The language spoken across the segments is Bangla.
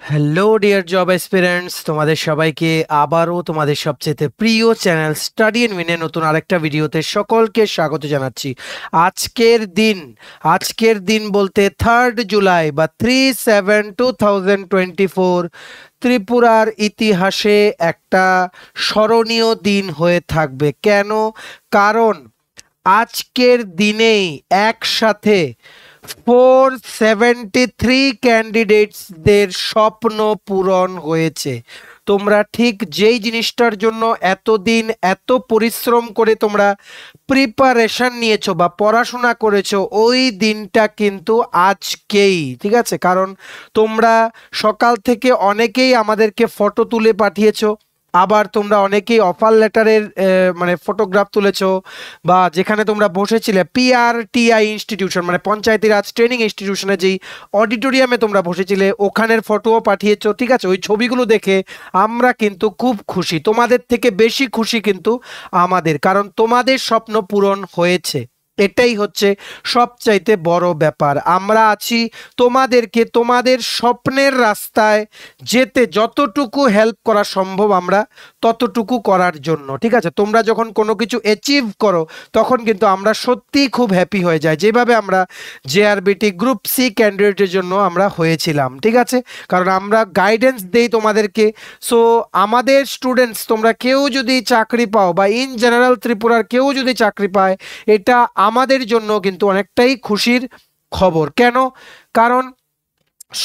হ্যালো ডিয়ার জব অ্যাসপিরেন্টস, তোমাদের সবাইকে আবারও তোমাদের সবচেয়ে প্রিয় চ্যানেল স্টাডি এন্ড উইনে নতুন আরেকটা ভিডিওতে সকলকে স্বাগত জানাচ্ছি। আজকের দিন বলতে 3 জুলাই বা 3/7/2024 ত্রিপুরার ইতিহাসে একটা স্মরণীয় দিন হয়ে থাকবে। কেন? কারণ আজকের দিনেই একসাথে 473 ক্যান্ডিডেটসদের স্বপ্ন পূরণ হয়েছে। তোমরা ঠিক যেই জিনিসটার জন্য এতদিন এত পরিশ্রম করে তোমরা প্রিপারেশন নিয়েছো বা পড়াশোনা করেছো, ওই দিনটা কিন্তু আজকেই, ঠিক আছে? কারণ তোমরা সকাল থেকে অনেকেই আমাদেরকে ফটো তুলে পাঠিয়েছো, আবার তোমরা অনেকেই অফার লেটারের মানে ফটোগ্রাফ তুলেছো, বা যেখানে তোমরা বসেছিলে পিআরটিআই ইনস্টিটিউশন মানে পঞ্চায়েতি রাজ ট্রেনিং ইনস্টিটিউশনে যেই অডিটোরিয়ামে তোমরা বসেছিলে ওখানের ফটোও পাঠিয়েছো, ঠিক আছে? ওই ছবিগুলো দেখে আমরা কিন্তু খুব খুশি, তোমাদের থেকে বেশি খুশি কিন্তু আমাদের, কারণ তোমাদের স্বপ্ন পূরণ হয়েছে। এটাই হচ্ছে সবচাইতে বড় ব্যাপার। আমরা আছি তোমাদেরকে তোমাদের স্বপ্নের রাস্তায় যেতে যতটুকু হেল্প করা সম্ভব আমরা ততটুকু করার জন্য, ঠিক আছে? তোমরা যখন কোনো কিছু অ্যাচিভ করো তখন কিন্তু আমরা সত্যিই খুব হ্যাপি হয়ে যাই, যেভাবে আমরা জেআরবিটি গ্রুপ সি ক্যান্ডিডেটের জন্য আমরা হয়েছিলাম, ঠিক আছে? কারণ আমরা গাইডেন্স দেই তোমাদেরকে। সো আমাদের স্টুডেন্টস তোমরা কেউ যদি চাকরি পাও বা ইন জেনারেল ত্রিপুরার কেউ যদি চাকরি পায়, এটা আমাদের জন্য কিন্তু অনেকটাই খুশির খবর। কেন? কারণ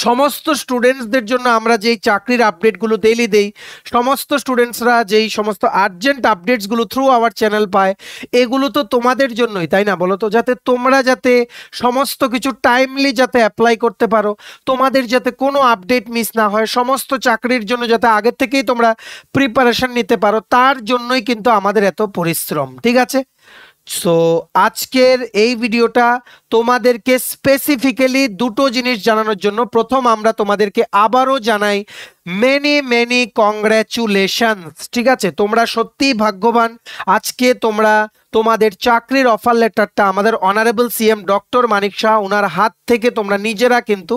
সমস্ত স্টুডেন্টসদের জন্য আমরা যেই চাকরির আপডেটগুলো ডেইলি দেই, সমস্ত স্টুডেন্টসরা যেই সমস্ত আর্জেন্ট আপডেটসগুলো থ্রু আওয়ার চ্যানেল পায়, এগুলো তো তোমাদের জন্যই, তাই না? বলো তো, যাতে তোমরা যাতে সমস্ত কিছু টাইমলি যাতে অ্যাপ্লাই করতে পারো, তোমাদের যাতে কোনো আপডেট মিস না হয়, সমস্ত চাকরির জন্য যাতে আগের থেকেই তোমরা প্রিপারেশন নিতে পারো, তার জন্যই কিন্তু আমাদের এত পরিশ্রম, ঠিক আছে? সো আজকের এই ভিডিওটা তোমাদেরকে স্পেসিফিক্যালি দুটো জিনিস জানানোর জন্য। প্রথম, আমরা তোমাদেরকে আবারও জানাই মেনি মেনি কংগ্রাচুলেশনস, ঠিক আছে? তোমরা সত্যিই ভাগ্যবান। আজকে তোমরা তোমাদের চাকরির অফার লেটারটা আমাদের অনারেবল সিএম ডক্টর মানিক শাহ ওনার হাত থেকে তোমরা নিজেরা কিন্তু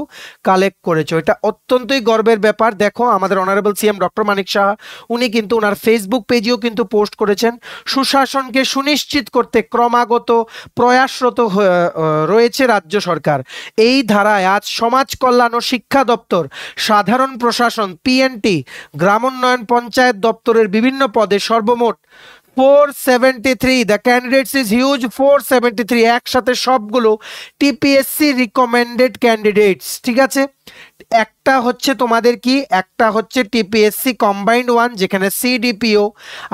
কালেক্ট করেছো। এটা অত্যন্তই গর্বের ব্যাপার। দেখো, আমাদের অনারেবল সিএম ডক্টর মানিক শাহ উনি কিন্তু ওনার ফেসবুক পেজেও কিন্তু পোস্ট করেছেন, সুশাসনকে সুনিশ্চিত করতে ক্রমাগত প্রয়াসরত রয়েছে রাজ্য সরকার। এই ধারায় আজ সমাজ কল্যাণ ও শিক্ষা দপ্তর, সাধারণ প্রশাসন, পিএনটি, গ্রামোন্নয়ন, পঞ্চায়েত দপ্তরের বিভিন্ন পদে সর্বমোট 473, দ্য ক্যান্ডিডেটস ইজ হিউজ, 473 একসাথে সবগুলো টিপিএসসি রিকমেন্ডেড ক্যান্ডিডেটস, ঠিক আছে? একটা হচ্ছে তোমাদের কি, একটা হচ্ছে টিপিএসসি কম্বাইন্ড ওয়ান, যেখানে সিডিপিও,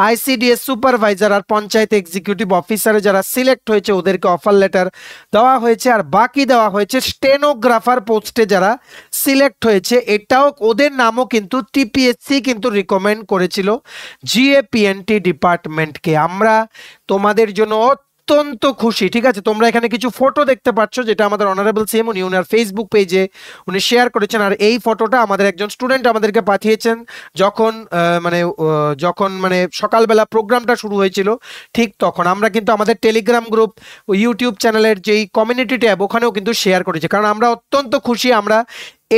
আইসিডিএস সুপারভাইজার আর পঞ্চায়েত এক্সিকিউটিভ অফিসারে যারা সিলেক্ট হয়েছে ওদেরকে অফার লেটার দেওয়া হয়েছে, আর বাকি দেওয়া হয়েছে স্টেনোগ্রাফার পোস্টে যারা সিলেক্ট হয়েছে, এটাও ওদের নামও কিন্তু টিপিএসসি কিন্তু রিকমেন্ড করেছিল জিএপিএনটি ডিপার্টমেন্টকে। আমরা তোমাদের জন্য অত্যন্ত খুশি, ঠিক আছে? তোমরা এখানে কিছু ফটো দেখতে পাচ্ছ, যেটা আমাদের অনারেবল সিএম উনি ওনার ফেসবুক পেজে উনি শেয়ার করেছেন, আর এই ফটোটা আমাদের একজন স্টুডেন্ট আমাদেরকে পাঠিয়েছেন যখন মানে সকালবেলা প্রোগ্রামটা শুরু হয়েছিল, ঠিক তখন আমরা কিন্তু আমাদের টেলিগ্রাম গ্রুপ ও ইউটিউব চ্যানেলের যেই কমিউনিটি ট্যাব ওখানেও কিন্তু শেয়ার করেছি, কারণ আমরা অত্যন্ত খুশি। আমরা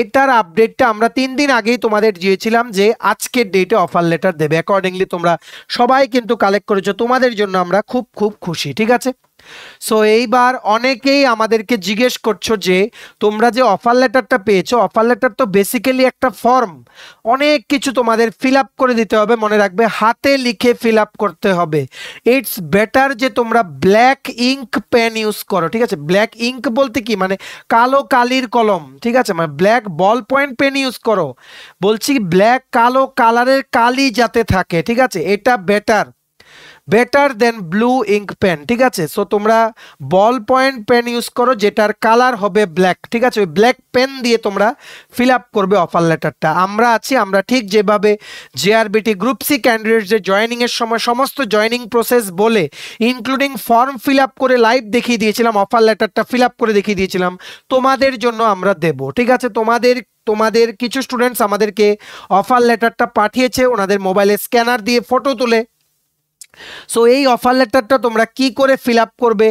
এটার আপডেটটা আমরা 3 দিন আগেই তোমাদের দিয়েছিলাম যে আজকের ডেটে অফার লেটার দেবে। অ্যাকর্ডিংলি তোমরা সবাই কিন্তু কালেক্ট করেছো, তোমাদের জন্য আমরা খুব খুব খুশি, ঠিক আছে? সো এইবার অনেকেই আমাদেরকে জিজ্ঞেস করছো যে তোমরা যে অফার লেটারটা পেয়েছো, অফার লেটার তো বেসিক্যালি একটা ফর্ম, অনেক কিছু তোমাদের ফিল আপ করে দিতে হবে, মনে রাখবে হাতে লিখে ফিল আপ করতে হবে। ইটস বেটার যে তোমরা ব্ল্যাক ইঙ্ক পেন ইউজ করো, ঠিক আছে? ব্ল্যাক ইঙ্ক বলতে কি, মানে কালো কালির কলম, ঠিক আছে? মানে black ball point pen use করো, বলছি ব্ল্যাক কালো কালারের কালি যাতে থাকে, ঠিক আছে? এটা better than blue ink pen, ঠিক আছে? সো তোমরা বল পয়েন্ট পেন ইউজ করো যেটার কালার হবে ব্ল্যাক, ঠিক আছে? ওই ব্ল্যাক পেন দিয়ে তোমরা ফিল আপ করবে অফার লেটারটা। আমরা আছি, আমরা ঠিক যেভাবে জেআরবিটি গ্রুপ সি ক্যান্ডিডেটসদের জয়েনিংয়ের সময় সমস্ত জয়েনিং প্রসেস বলে ইনক্লুডিং ফর্ম ফিল আপ করে লাইভ দেখিয়ে দিয়েছিলাম, অফার লেটারটা ফিল আপ করে দেখিয়ে দিয়েছিলাম, তোমাদের জন্য আমরা দেব, ঠিক আছে? তোমাদের কিছু স্টুডেন্টস আমাদেরকে অফার লেটারটা পাঠিয়েছে ওনাদের মোবাইলে স্ক্যানার দিয়ে ফটো তুলে। সো এই অফার লেটারটা তোমরা কি করে ফিল আপ করবে,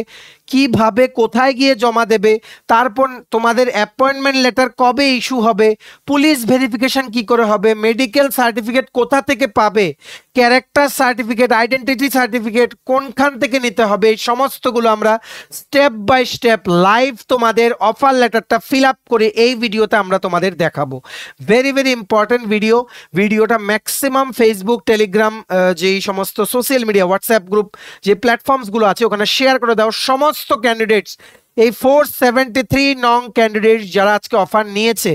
কিভাবে কোথায় গিয়ে জমা দেবে, তারপর তোমাদের অ্যাপয়েন্টমেন্ট লেটার কবে ইস্যু হবে, পুলিশ ভেরিফিকেশন কি করে হবে, মেডিকেল সার্টিফিকেট কোথা থেকে পাবে, ক্যারেক্টার সার্টিফিকেট, আইডেন্টিটি সার্টিফিকেট কোনখান থেকে নিতে হবে, এই সমস্তগুলো আমরা স্টেপ বাই স্টেপ লাইভ তোমাদের অফার লেটারটা ফিল আপ করে এই ভিডিওতে আমরা তোমাদের দেখাবো। ভেরি ভেরি ইম্পর্টেন্ট ভিডিওটা ম্যাক্সিমাম ফেসবুক, টেলিগ্রাম, যেই সমস্ত সোশ্যাল মিডিয়া, হোয়াটসঅ্যাপ গ্রুপ, যে প্ল্যাটফর্মসগুলো আছে ওখানে শেয়ার করে দাও। সমস্ত ক্যান্ডিডেটস, এই 473 নং ক্যান্ডিডেট যারা আজকে অফার নিয়েছে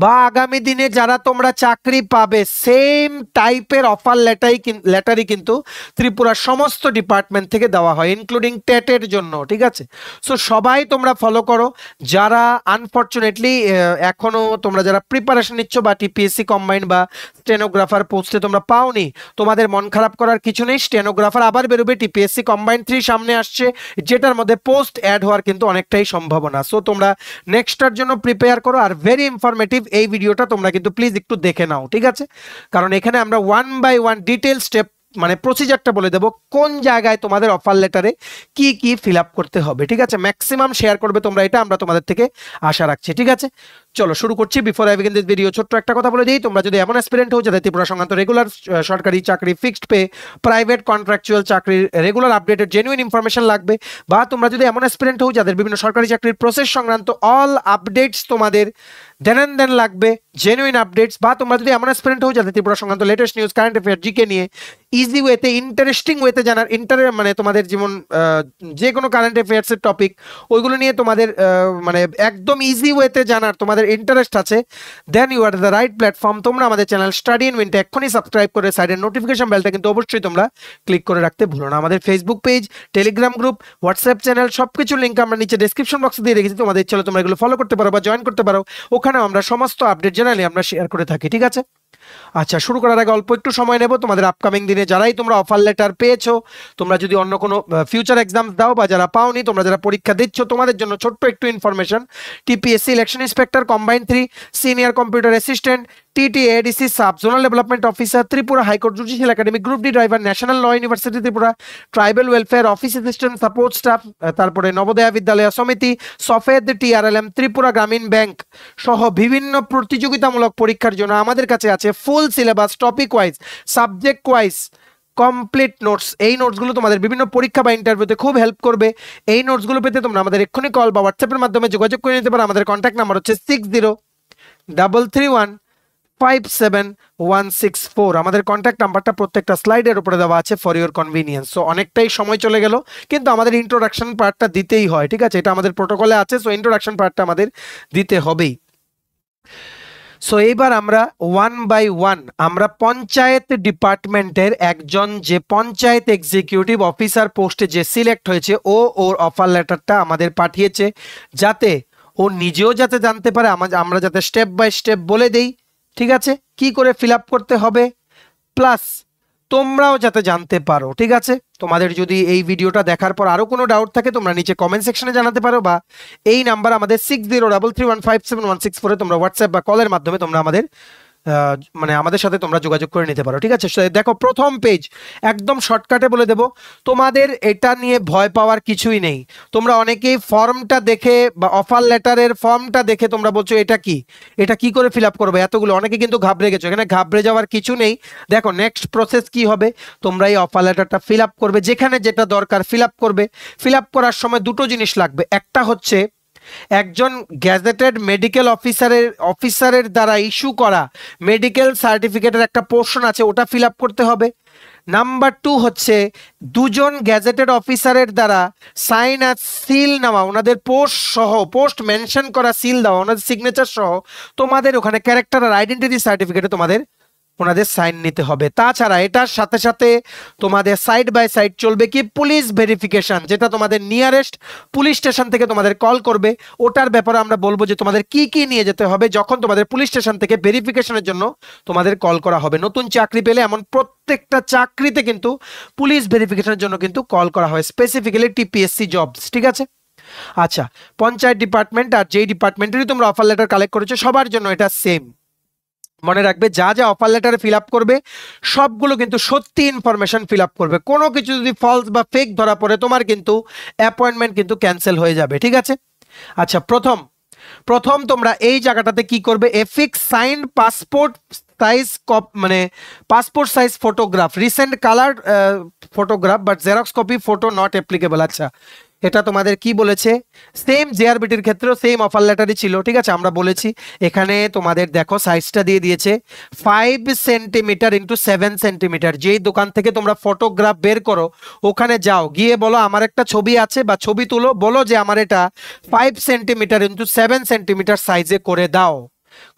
বা আগামী দিনে যারা তোমরা চাকরি পাবে, সেম টাইপের অফার লেটারই কিন্তু ত্রিপুরার সমস্ত ডিপার্টমেন্ট থেকে দেওয়া হয়, ইনক্লুডিং টেটের জন্য। ঠিক আছে, সো সবাই তোমরা ফলো করো। যারা আনফর্চুনেটলি এখনো তোমরা যারা প্রিপারেশন নিচ্ছ বা টিপিএসসি কম্বাইন্ড বা স্টেনোগ্রাফার পোস্টে তোমরা পাওনি, তোমাদের মন খারাপ করার কিছু নেই। স্টেনোগ্রাফার আবার বেরোবে, টিপিএসসি কম্বাইন্ড 3 সামনে আসছে, যেটার মধ্যে পোস্ট অ্যাড হওয়ার কিন্তু অনেকটাই সম্ভাবনা। সো তোমরা নেক্সটটার জন্য প্রিপেয়ার করো। আর ভেরি ইনফরমেটিভ এই ভিডিওটা তোমরা কিন্তু প্লিজ একটু দেখে নাও। ঠিক আছে, কারণ এখানে আমরা 1 বাই 1 ডিটেল স্টেপ মানে প্রসিজারটা বলে দেবো, কোন জায়গায় তোমাদের অফার লেটারে কি কি ফিল আপ করতে হবে। ঠিক আছে, ম্যাক্সিমাম শেয়ার করবে তোমরা, এটা আমরা তোমাদের থেকে আশা রাখছি। ঠিক আছে, চলো শুরু করছি। Before I begin this video ছোট্ট একটা কথা বলে দিই, তোমরা যদি এমন অ্যাসপিরেন্ট হও যাদের ত্রিপুরা সংক্রান্ত রেগুলার সরকারি চাকরি, ফিক্সড পে, প্রাইভেট কন্ট্রাকচুয়াল চাকরির রেগুলার আপডেটেড জেনুইন ইনফরমেশন লাগবে, বা তোমরা যদি এমন অ্যাসপিরেন্ট হও যাদের বিভিন্ন সরকারি চাকরির প্রসেস সংক্রান্ত অল আপডেটস তোমাদের দেন লাগবে, জেনুইন আপডেটস, বা তোমরা যদি এমন অ্যাসপিরেন্ট হও যাদের ত্রিপুরা সংক্রান্ত latest news, current affair, GK নিয়ে ইজি ওয়েতে, ইন্টারেস্টিং ওয়েতে জানার, মানে তোমাদের যেমন যে কোনো কারেন্ট অ্যাফেয়ার্সের টপিক ওইগুলো নিয়ে তোমাদের মানে একদম ইজি ওয়েতে জানার তোমাদের ইন্টারেস্ট আছে, then you are the right platform. তোমরা আমাদের চ্যানেল স্টাডি ইন উইন্টে এক্ষুনি সাবস্ক্রাইব করে সাইডের নোটিফিকেশন বেলটা কিন্তু অবশ্যই তোমরা ক্লিক করে রাখতে ভুলো না। আমাদের Facebook page, Telegram group, WhatsApp channel সবকিছুর লিঙ্ক আমরা নিচে ডেসক্রিপশন বক্সে দিয়ে রেখেছি, তোমাদের ইচ্ছা হলে তোমরা এগুলো ফলো করতে পারো বা জয়েন করতে পারো, ওখানেও আমরা সমস্ত আপডেট জেনারেলি আমরা শেয়ার করে থাকি। ঠিক আছে, আচ্ছা শুরু করার আগে অল্প একটু সময় নেব। তোমাদের আপকামিং দিনে যারাই তোমরা অফার লেটার পেয়েছো, তোমরা যদি অন্য কোনো ফিউচার এক্সাম দাও বা যারা পাওনি, তোমরা যারা পরীক্ষা দিচ্ছ, তোমাদের জন্য ছোট্ট একটু information. TPSC election inspector combined 3, senior computer assistant, TTADC sub zonal development officer, Tripura high court judicial academy, group D driver, national law university Tripura, tribal welfare office assistant support staff, তারপরে নবোদয়া বিদ্যালয় সমিতি, সফেদ TRLM, ত্রিপুরা গ্রামীণ ব্যাংক সহ বিভিন্ন প্রতিযোগিতামূলক পরীক্ষার জন্য আমাদের কাছে আছে full syllabus, topic wise, subject wise complete notes. এই নোটসগুলো তোমাদের বিভিন্ন পরীক্ষা বা ইন্টারভিউতে খুব হেল্প করবে। এই নোটসগুলো পেতে তোমরা আমাদের এক্ষুনি কল বা হোয়াটসঅ্যাপের মাধ্যমে যোগাযোগ করে নিতে পারো। আমাদের কন্ট্যাক্ট নাম্বার হচ্ছে 6033157164। আমাদের কন্ট্যাক্ট নাম্বারটা প্রত্যেকটা স্লাইডের উপরে দেওয়া আছে ফর ইউর কনভিনিয়েন্স। সো অনেকটাই সময় চলে গেল, কিন্তু আমাদের ইন্ট্রোডাকশন পার্টটা দিতেই হয়। ঠিক আছে, এটা আমাদের প্রোটোকলে আছে, সো ইন্ট্রোডাকশন পার্টটা আমাদের দিতে হবেই। সো এইবার আমরা 1 বাই 1 আমরা পঞ্চায়েত ডিপার্টমেন্টের একজন যে পঞ্চায়েত এক্সিকিউটিভ অফিসার পোস্টে যে সিলেক্ট হয়েছে, ওর অফার লেটারটা আমাদের পাঠিয়েছে, যাতে ও নিজেও যাতে জানতে পারে, আমরা যাতে স্টেপ বাই স্টেপ বলে দেই। ঠিক আছে, কি করে ফিল আপ করতে হবে, প্লাস তোমরাও যাতে জানতে পারো। ঠিক আছে, তোমাদের যদি এই ভিডিওটা দেখার পর আরো কোনো ডাউট থাকে তোমরা নিচে কমেন্ট সেকশনে জানাতে পারো, বা এই নাম্বার আমাদের 6033157164 তোমরা হোয়াটসঅ্যাপ বা কলের মাধ্যমে তোমরা আমাদের মানে আমাদের সাথে তোমরা যোগাযোগ করে নিতে পারো। ঠিক আছে, দেখো প্রথম পেজ একদম শর্টকাটে বলে দেব, তোমাদের এটা নিয়ে ভয় পাওয়ার কিছুই নেই। তোমরা অনেকেই ফর্মটা দেখে বা অফার লেটারের ফর্মটা দেখে তোমরা বলছো এটা কি করে ফিল আপ করবে, এতগুলো, অনেকে কিন্তু ঘাবড়ে গেছো। এখানে ঘাবড়ে যাওয়ার কিছু নেই। দেখো নেক্সট প্রসেস কি হবে, তোমরা এই অফার লেটারটা ফিল আপ করবে, যেখানে যেটা দরকার ফিল আপ করবে। ফিল আপ করার সময় দুটো জিনিস লাগবে, একটা হচ্ছে একজন গ্যাজেটেড মেডিকেল অফিসারের দ্বারা ইস্যু করা মেডিকেল সার্টিফিকেটের একটা পোর্শন আছে, ওটা ফিল আপ করতে হবে। নাম্বার 2 হচ্ছে দুজন গ্যাজেটেড অফিসারের দ্বারা সাইন আর সিল নেওয়া, ওনাদের পোস্ট মেনশন করা সিল দেওয়া, ওনাদের সিগনেচার সহ তোমাদের ওখানে ক্যারেক্টার আর আইডেন্টিটি সার্টিফিকেটে তোমাদের ওনাদের সাইন নিতে হবে। তাছাড়া এটার সাথে সাথে তোমাদের সাইড বাই সাইড চলবে কি পুলিশ ভেরিফিকেশন, যেটা তোমাদের নিয়ারেস্ট পুলিশ স্টেশন থেকে তোমাদের কল করবে। ওটার ব্যাপারে আমরা বলবো যে তোমাদের কি কি নিয়ে যেতে হবে যখন তোমাদের পুলিশ স্টেশন থেকে ভেরিফিকেশনের জন্য তোমাদের কল করা হবে। নতুন চাকরি পেলে এমন প্রত্যেকটা চাকরিতে কিন্তু পুলিশ ভেরিফিকেশনের জন্য কিন্তু কল করা হয়, স্পেসিফিক্যালি টিপিএসসি জবস। ঠিক আছে, আচ্ছা পঞ্চায়েত ডিপার্টমেন্ট আর যেই ডিপার্টমেন্টেরই তোমরা অফার লেটার কালেক্ট করেছো সবার জন্য এটা সেম। মনে রাখবে যা যা অফার লেটারে ফিল আপ করবে সবগুলো কিন্তু সত্যি ইনফরমেশন ফিল আপ করবে। কোনো কিছু যদি ফলস বা ফেক ধরা পড়ে তোমার কিন্তু অ্যাপয়েন্টমেন্ট কিন্তু ক্যান্সেল হয়ে যাবে, ঠিক আছে? আচ্ছা, প্রথম প্রথম তোমরা এই জায়গাটাতে কি করবে, এফিক্স সাইন পাসপোর্ট সাইজ মানে passport size photograph recent colour photograph but xerox copy photo not applicable. আচ্ছা, এটা তোমাদের কি বলেছে, সেম জেআরবিটির ক্ষেত্রেও সেম অফার লেটারই ছিল, ঠিক আছে? আমরা বলেছি এখানে তোমাদের দেখো সাইজটা দিয়ে দিয়েছে 5 সেন্টিমিটার ইন্টু 7 সেন্টিমিটার। যেই দোকান থেকে তোমরা ফটোগ্রাফ বের করো ওখানে যাও, গিয়ে বলো আমার একটা ছবি আছে বা ছবি তুলো, বলো যে আমার এটা 5 সেন্টিমিটার ইন্টু 7 সেন্টিমিটার সাইজে করে দাও,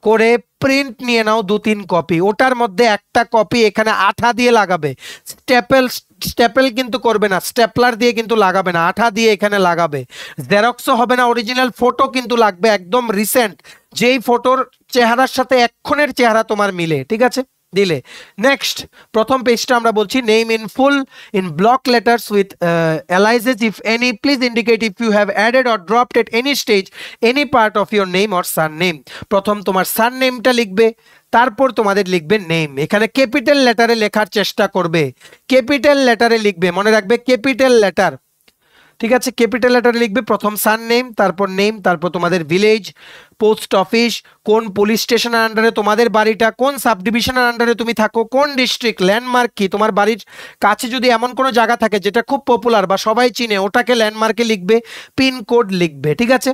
করে প্রিন্ট নিয়ে নাও 2-3 কপি। ওটার মধ্যে একটা কপি এখানে আঠা দিয়ে লাগাবে, স্টেপেল স্টেপেল কিন্তু করবে না, স্টেপলার দিয়ে কিন্তু লাগাবে না, আঠা দিয়ে এখানে লাগাবে। জেরক্সও হবে না, অরিজিনাল ফটো কিন্তু লাগবে, একদম রিসেন্ট, যেই ফটোর চেহারার সাথে এক্ষণের চেহারা তোমার মিলে, ঠিক আছে? দিলে নেক্সট প্রথম পেজটা আমরা বলছি name in full in block letters with aliases if any please indicate if you have added or dropped at any stage any part of your name or surname. প্রথম তোমার সার নেমটা লিখবে, তারপর তোমাদের লিখবে নেম। এখানে ক্যাপিটাল লেটারে লেখার চেষ্টা করবে, ক্যাপিটাল লেটারে লিখবে, মনে রাখবে ক্যাপিটাল লেটার, ঠিক আছে? ক্যাপিটাল লেটারে লিখবে প্রথম সান নেম, তারপর নেম, তারপর তোমাদের ভিলেজ, পোস্ট অফিস, কোন পুলিশ স্টেশনের আন্ডারে তোমাদের বাড়িটা, কোন সাব ডিভিশনের আন্ডারে তুমি থাকো, কোন ডিস্ট্রিক্ট, ল্যান্ডমার্ক কি, তোমার বাড়ির কাছে যদি এমন কোনো জায়গা থাকে যেটা খুব পপুলার বা সবাই চিনে ওটাকে ল্যান্ডমার্কে লিখবে, পিনকোড লিখবে, ঠিক আছে?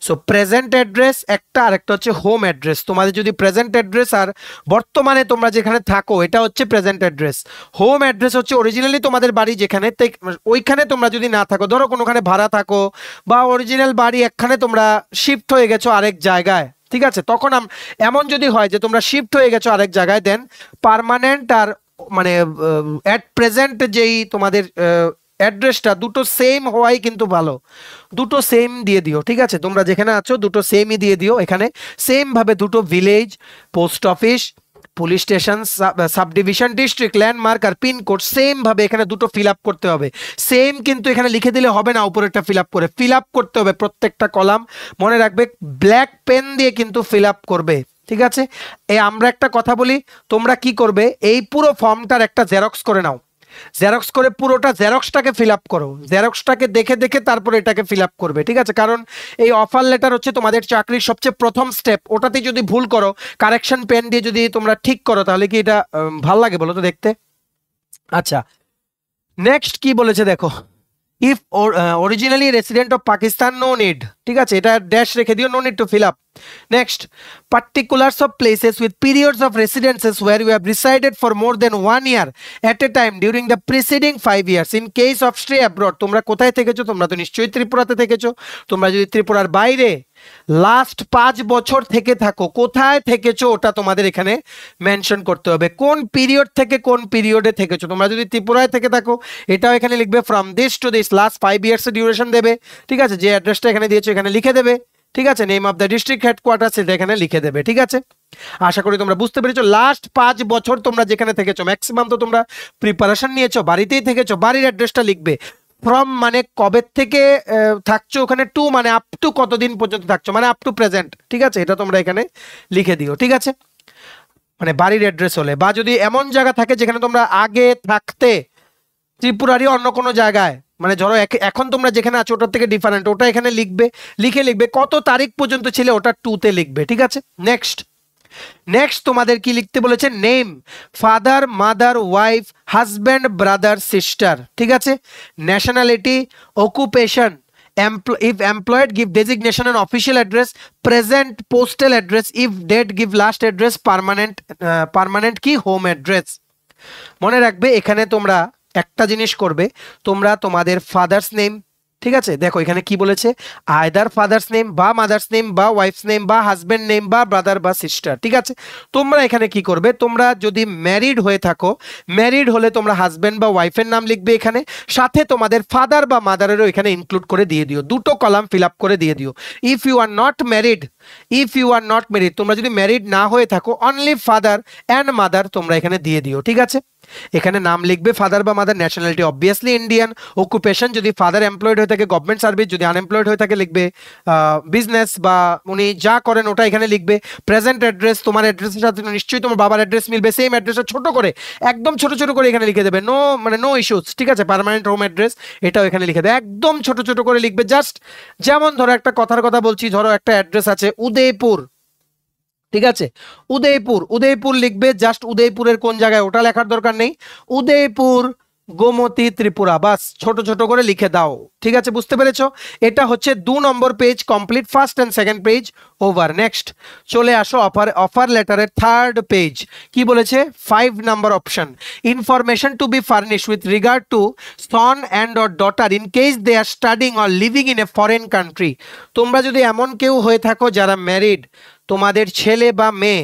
সো প্রেজেন্ট অ্যাড্রেস একটা, আর একটা হচ্ছে হোম অ্যাড্রেস। তোমাদের যদি প্রেজেন্ট অ্যাড্রেস আর বর্তমানে তোমরা যেখানে থাকো এটা হচ্ছে প্রেজেন্ট অ্যাড্রেস, হোম অ্যাড্রেস হচ্ছে অরিজিনালি তোমাদের বাড়ি যেখানে, ওইখানে তোমরা যদি না থাকো, ধরো কোনোখানে ভাড়া থাকো বা অরিজিনাল বাড়ি এখানে তোমরা শিফট হয়ে গেছো আরেক জায়গায়, ঠিক আছে? তখন এমন যদি হয় যে তোমরা শিফট হয়ে গেছো আরেক জায়গায়, দেন পার্মানেন্ট আর মানে অ্যাট প্রেজেন্ট যেই তোমাদের অ্যাড্রেসটা দুটো সেম হওয়াই কিন্তু ভালো, দুটো সেম দিয়ে দিও, ঠিক আছে? তোমরা যেখানে আছো দুটো সেমই দিয়ে দিও। এখানে সেম ভাবে দুটো village, post office, police station, sub division, district, landmark আর পিনকোড সেম ভাবে এখানে দুটো ফিল আপ করতে হবে। সেম কিন্তু এখানে লিখে দিলে হবে না, উপরেরটা ফিল আপ করে ফিল আপ করতে হবে প্রত্যেকটা কলাম, মনে রাখবে ব্ল্যাক পেন দিয়ে কিন্তু ফিল আপ করবে, ঠিক আছে? আমরা একটা কথা বলি, তোমরা কি করবে, এই পুরো ফর্মটার একটা জেরক্স করে নাও, জেরক্স করে পুরোটা জেরক্সটাকে ফিল আপ করো, জেরক্সটাকে দেখে দেখে তারপর এটাকে ফিল আপ করবে, ঠিক আছে? কারণ এই অফার লেটার হচ্ছে তোমাদের চাকরির সবচেয়ে প্রথম স্টেপ, ওটাতে যদি ভুল করো কারেকশন পেন দিয়ে যদি তোমরা ঠিক করো তাহলে কি এটা ভাল লাগে বলো তো দেখতে? আচ্ছা, নেক্সট কি বলেছে দেখো, if originally resident of Pakistan no need, ঠিক আছে? এটা ড্যাশ রেখে দিও, no need to fill up. Next, particulars of places with periods of residences where you have resided for more than 1 year at a time during the preceding 5 years in case of stay abroad। তোমরা কোথায় থেকেছো? তোমরা তো নিশ্চয়ই ত্রিপুরাতে থেকেছো। তোমরা যদি ত্রিপুরার বাইরে লাস্ট 5 বছর থেকে থাকো, কোথায় থেকেছো ওটা তোমাদের এখানে মেনশন করতে হবে, কোন পিরিয়ড থেকে কোন পিরিয়ডে থেকেছো। তোমরা যদি ত্রিপুরায় থেকে থাকো এটাও এখানে লিখবে, from this to this last 5 years এর ডিউরেশন দেবে, ঠিক আছে? যে অ্যাড্রেসটা এখানে দিয়েছো এখানে লিখে দেবে, ঠিক আছে? Name of the district headquarter সেটা এখানে লিখে দেবে, ঠিক আছে? আশা করি তোমরা বুঝতে পেরেছো। লাস্ট 5 বছর তোমরা যেখানে থেকেছো, ম্যাক্সিমাম তো তোমরা প্রিপারেশন নিয়েছো, বাড়িতেই থেকেছো, বাড়ির অ্যাড্রেসটা লিখবে। ফ্রম মানে কবে থেকে থাকছো ওখানে, টু মানে আপ টু কতদিন পর্যন্ত থাকছো, মানে আপ টু প্রেজেন্ট, ঠিক আছে? এটা তোমরা এখানে লিখে দিও, ঠিক আছে? মানে বাড়ির অ্যাড্রেস হলে, বা যদি এমন জায়গা থাকে যেখানে তোমরা আগে থাকতে ত্রিপুরারই অন্য কোনো জায়গায়, মানে ধরো এখন তোমরা যেখানে আছো ওটার থেকে ডিফারেন্ট, ওটা এখানে লিখবে, লিখে লিখবে কত তারিখ পর্যন্ত ছিল ওটা 2-তে লিখবে, ঠিক আছে? নেক্সট নেক্সট তোমাদের কি লিখতে বলেছে, name, father, mother, wife, husband, brother, sister, ঠিক আছে? Nationality, occupation, if employed give designation and official address, present postal address, if dead give last address, permanent কি হোম অ্যাড্রেস। মনে রাখবে এখানে তোমরা একটা জিনিস করবে, তোমরা তোমাদের ফাদার্স নেম, ঠিক আছে? দেখো এখানে কি বলেছে, আইদার ফাদার্স নেম বা মাদার্স নেম বা ওয়াইফস নেম বা হাজবেন্ড নেম বা ব্রাদার বা সিস্টার, ঠিক আছে? তোমরা এখানে কি করবে, তোমরা যদি ম্যারিড হয়ে থাকো, ম্যারিড হলে তোমরা হাজবেন্ড বা ওয়াইফের নাম লিখবে এখানে, সাথে তোমাদের ফাদার বা মাদারেরও এখানে ইনক্লুড করে দিয়ে দিও, দুটো কলাম ফিল আপ করে দিয়ে দিও। If you are not married, তোমরা যদি ম্যারিড না হয়ে থাকো, অনলি ফাদার অ্যান্ড মাদার তোমরা এখানে দিয়ে দিও, ঠিক আছে? এখানে নাম লিখবে, ফাদার বা mother, nationality obviously Indian, occupation যদি ফাদার এমপ্লয়েড হয়ে থাকে গভর্নমেন্ট সার্ভিস, যদি আনএমপ্লয়েড হয়ে থাকে লিখবে বিজনেস বা উনি যা করেন ওটা এখানে লিখবে। প্রেজেন্ট অ্যাড্রেস, তোমার অ্যাড্রেসের সাথে নিশ্চয়ই তোমার বাবার অ্যাড্রেস মিলবে, সেম অ্যাড্রেসটা ছোট করে একদম ছোট ছোট করে এখানে লিখে দেবে, নো ইস্যুস, ঠিক আছে। পার্মানেন্ট হোম অ্যাড্রেস এটাও এখানে লিখে দেবে, একদম ছোট ছোট করে লিখবে। জাস্ট যেমন ধরো একটা কথার কথা বলছি, ধরো একটা অ্যাড্রেস আছে উদয়পুর, ঠিক আছে, উদয়পুর লিখবে, জাস্ট উদয়পুরের কোন জায়গায় ওটা লেখার দরকার নেই, উদয়পুর গোমতী ত্রিপুরা, বাস ছোট ছোট করে লিখে দাও, ঠিক আছে, বুঝতে পেরেছো? এটা হচ্ছে 2 number page complete, first and second page over. Next চলে আসো অফার লেটারের থার্ড পেজ। কি বলেছে? 5 number option, information to be furnish with regard to son and or daughter in case they are studying or living in a foreign country. তোমরা যদি এমন কেউ হয়ে থাকো যারা ম্যারিড, তোমাদের ছেলে বা মেয়ে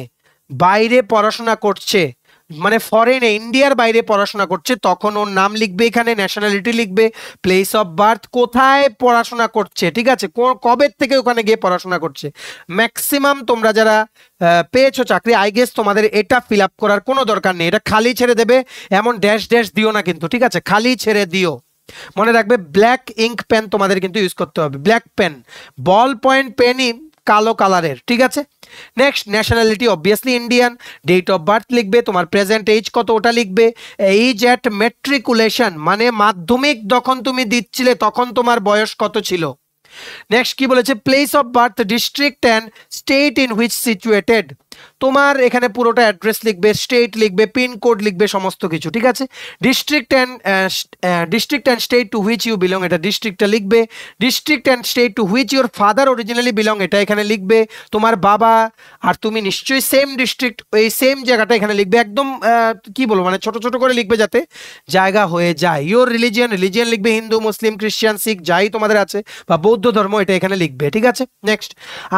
বাইরে পড়াশোনা করছে, মানে ফরেনে ইন্ডিয়ার বাইরে পড়াশোনা করছে, তখন ওর নাম লিখবে, এখানে ন্যাশনালিটি লিখবে, প্লেস অফ বার্থ, কোথায় পড়াশোনা করছে, ঠিক আছে, কবে থেকে ওখানে গিয়ে পড়াশোনা করছে। ম্যাক্সিমাম তোমরা যারা পেয়েছো চাকরি, আই গেস তোমাদের এটা ফিল আপ করার কোনো দরকার নেই, এটা খালি ছেড়ে দেবে, এমন ড্যাশ ড্যাশ দিও না কিন্তু, ঠিক আছে, খালি ছেড়ে দিও। মনে রাখবে ব্ল্যাক ইঙ্ক পেন তোমাদের কিন্তু ইউজ করতে হবে, ব্ল্যাক পেন, বল পয়েন্ট পেনই কালো কালারের, ঠিক আছে। Next nationality obviously Indian, date of birth লিখবে, তোমার প্রেজেন্ট এজ কত ওটা লিখবে, এইজ অ্যাট মেট্রিকুলেশন মানে মাধ্যমিক যখন তুমি দিচ্ছিলে তখন তোমার বয়স কত ছিল। নেক্সট কি বলেছে? Place of birth, district and state in which situated, তোমার এখানে পুরোটা অ্যাড্রেস লিখবে, স্টেট লিখবে, পিন কোড লিখবে, সমস্ত কিছু, ঠিক আছে। District and state to which you belong, এটা ডিস্ট্রিক্টটা লিখবে। District and state to which your father originally belong, এটা এখানে লিখবে। তোমার বাবা আর তুমি নিশ্চয়ই সেম ডিস্ট্রিক্ট, এই সেম জায়গাটা এখানে লিখবে, একদম কি বলবো মানে ছোট ছোট করে লিখবে যাতে জায়গা হয়ে যায়। ইউর রিলিজিয়ন লিখবে, হিন্দু মুসলিম খ্রিস্টান শিখ যাই তোমাদের আছে বা বৌদ্ধ ধর্ম, এটা এখানে লিখবে, ঠিক আছে। Next,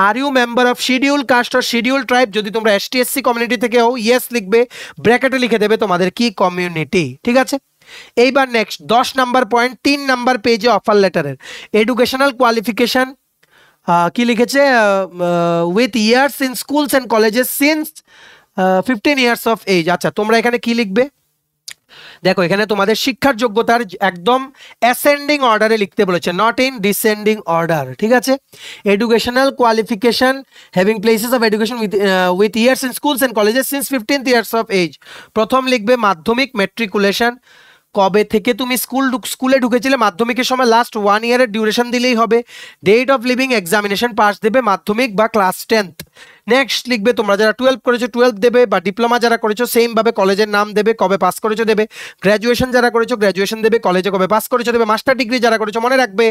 are you member of schedule caste or schedule tribe, যদি তোমরা এসটি এসসি কমিউনিটি থেকে হও ইয়েস লিখবে, ব্র্যাকেটে লিখে দেবে তোমাদের কি কমিউনিটি, ঠিক আছে। এইবার নেক্সট 10 নম্বর পয়েন্ট, 3 নম্বর পেজে অফার লেটারের এডুকেশনাল কোয়ালিফিকেশন কি লিখেছে? With years in schools and colleges since 15 years of age. আচ্ছা, তোমরা এখানে কি লিখবে? দেখো এখানে তোমাদের শিক্ষার যোগ্যতার একদম অ্যাসেন্ডিং অর্ডারে লিখতে বলেছে, নট ইন ডিসেন্ডিং অর্ডার, ঠিক আছে। Educational qualification having places of education with years in schools and colleges since 15 years of age. প্রথম লিখবে মাধ্যমিক, মেট্রিকুলেশন, কবে থেকে তুমি স্কুলে ঢুকেছিলে, মাধ্যমিকের সময় লাস্ট 1 ইয়ারের ডিউরেশন দিলেই হবে। Date of leaving, examination pass দেবে, মাধ্যমিক বা ক্লাস 10th। নেক্সট লিখবে তোমরা যারা 12 করেছো 12 দেবে, বা ডিপ্লোমা যারা করেছো সেম ভাবে কলেজের নাম দেবে, কবে পাস করেছো দেবে। গ্র্যাজুয়েশন যারা করেছো গ্র্যাজুয়েশন দেবে, কলেজে কবে পাস করেছো দেবে। মাস্টার ডিগ্রি যারা করেছো মনে রাখবে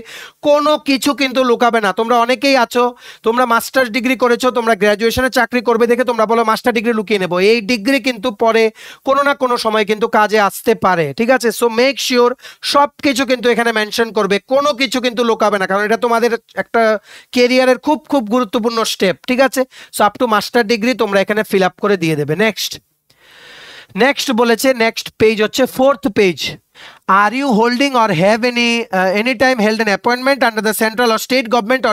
কোনো কিছু কিন্তু লুকাবে না। তোমরা অনেকেই আছো, তোমরা মাস্টার্স ডিগ্রি করেছো, তোমরা গ্র্যাজুয়েশনে চাকরি করবে দেখে তোমরা বলো মাস্টার ডিগ্রি লুকিয়ে নেবো, এই ডিগ্রি কিন্তু পরে কোনো না কোনো সময় কিন্তু কাজে আসতে পারে, ঠিক আছে। সো মেক শিওর সব কিছু কিন্তু এখানে মেনশন করবে, কোনো কিছু কিন্তু লুকাবে না, কারণ এটা তোমাদের একটা কেরিয়ারের খুব খুব গুরুত্বপূর্ণ স্টেপ, ঠিক আছে। So up to master degree তোমরা এখানে ফিল আপ করে দিয়ে দেবে। নেক্সট বলেছে, নেক্সট পেজ হচ্ছে 4th page, are you holding or have any time held an appointment under the central or state government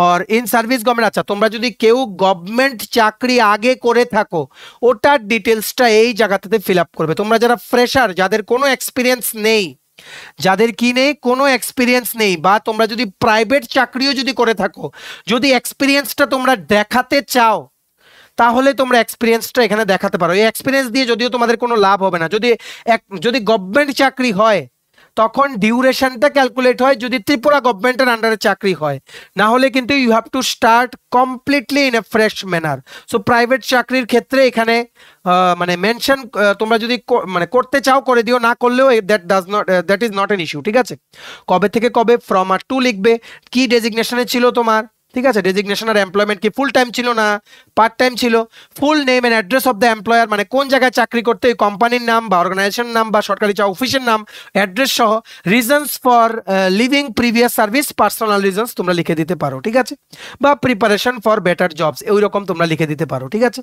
or in service government. আচ্ছা, তোমরা যদি কেউ গভর্নমেন্ট চাকরি আগে করে থাকো ওটার ডিটেলসটা এই জায়গাটাতে ফিল আপ করবে। তোমরা যারা ফ্রেশার, যাদের কোনো এক্সপিরিয়েন্স নেই, যাদের কি নেই, কোনো এক্সপিরিয়েন্স নেই, বা তোমরা যদি প্রাইভেট চাকরিও যদি করে থাকো, যদি এক্সপিরিয়েন্সটা তোমরা দেখাতে চাও তাহলে তোমরা এক্সপিরিয়েন্সটা এখানে দেখাতে পারো। এই এক্সপিরিয়েন্স দিয়ে যদিও তোমাদের কোনো লাভ হবে না, যদি গভর্নমেন্ট চাকরি হয় তখন ডিউরেশনটা ক্যালকুলেট হয় যদি ত্রিপুরা গভর্নমেন্টের আন্ডারে চাকরি হয়, না হলে কিন্তু you have to start completely in a fresh manner. So private চাকরির ক্ষেত্রে এখানে মানে মেনশন তোমরা যদি মানে করতে চাও করে দিও, না করলেও that is not an issue, ঠিক আছে। কবে থেকে কবে, ফ্রম আর টু লিখবে, কি ডেজিগনেশনে ছিল তোমার, ঠিক আছে, ডেজিগনেশন আর এমপ্লয়মেন্ট কি ফুল টাইম ছিল না পার্ট টাইম ছিল, full name and address of the employer মানে কোন জায়গায় চাকরি করতে, ওই কোম্পানির নাম বা অর্গানাইজেশনের নাম বা সরকারি অফিসের নাম, অ্যাড্রেস সহ, reasons for living previous service, personal reasons তোমরা লিখে দিতে পারো, ঠিক আছে, বা প্রিপারেশন ফর বেটার জবস ওই রকম তোমরা লিখে দিতে পারো, ঠিক আছে।